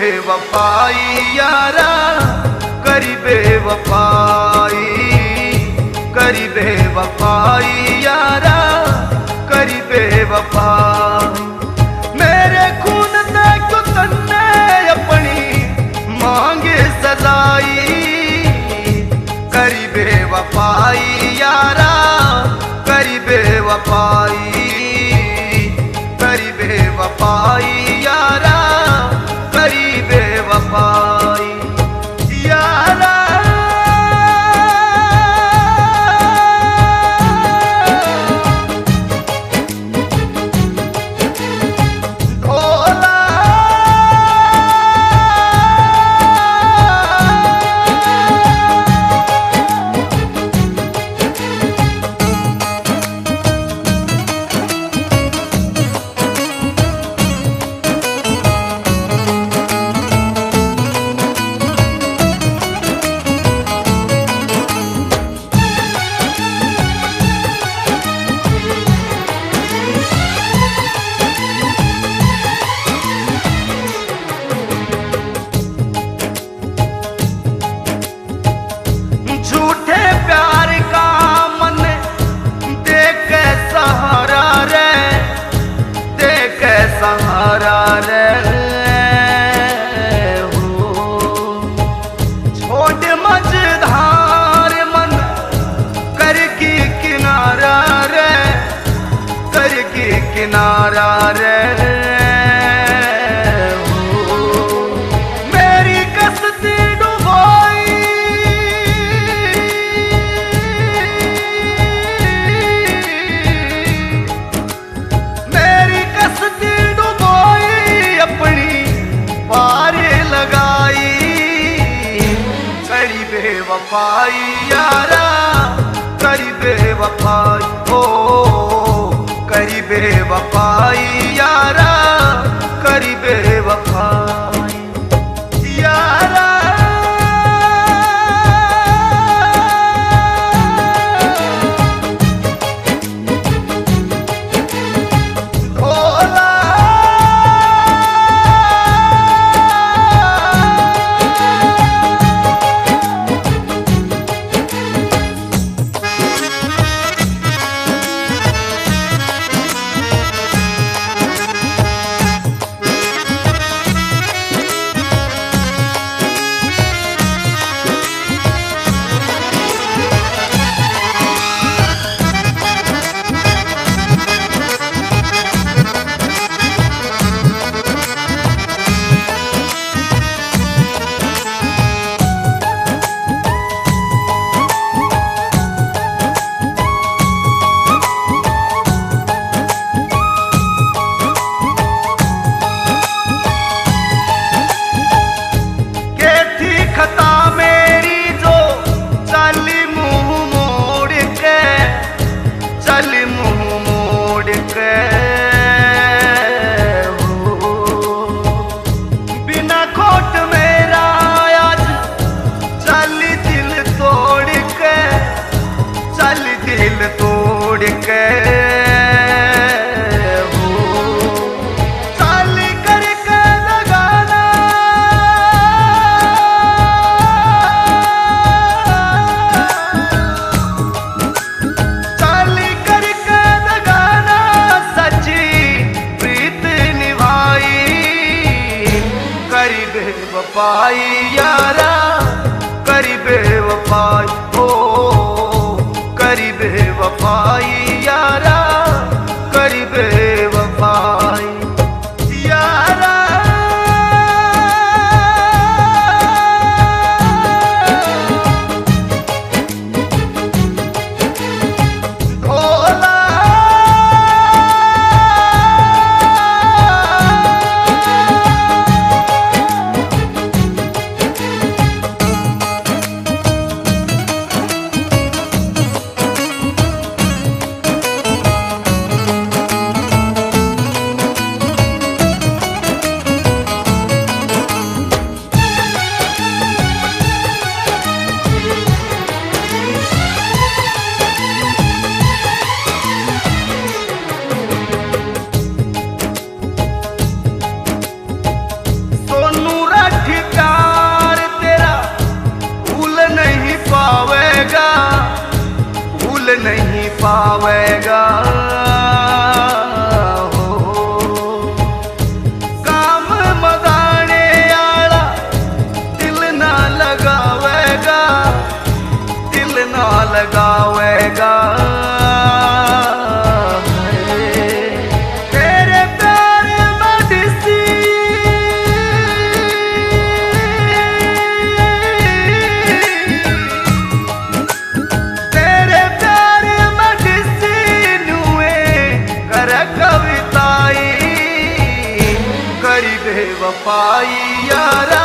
बेवफाई यारा करी बेवफाई, करी बेवफाई यारा करी बेवफाई। मेरे खून ते क्यों तन्ने अपनी मांगे सजाई, करी बेवफाई यारा करी बेवफाई, करी बेवफाई यारा करी बेवफाई यारा। झूठे प्यार का मन दे के सहारा रे, दे के सहारा रे हो। छोड़ मझधार मन करगी किनारा रे, करगी किनारा रे हो। मेरी कश्ती बेवफाई यारा करी बेवफाई, ओ करी बेवफाई यारा करी बेवफाई यारा। बिना खोट मेरा आज चल दिल तोड़ के, चल दिल तोड़ के चल करके लगाना, चल करके लगाना सच्ची प्रीत निभाई, करी बेवफाई यारा करी बेवफाई, ओ करी बेवफाई यारा करी बेवफाई यारा। पावेगा हो। काम मदाने आला दिल ना लगावेगा, दिल ना लगावेगा। तेरे प्यार में दिसी तेरे प्यार में दिसी नुए कर कविताई करी बेवफाई यार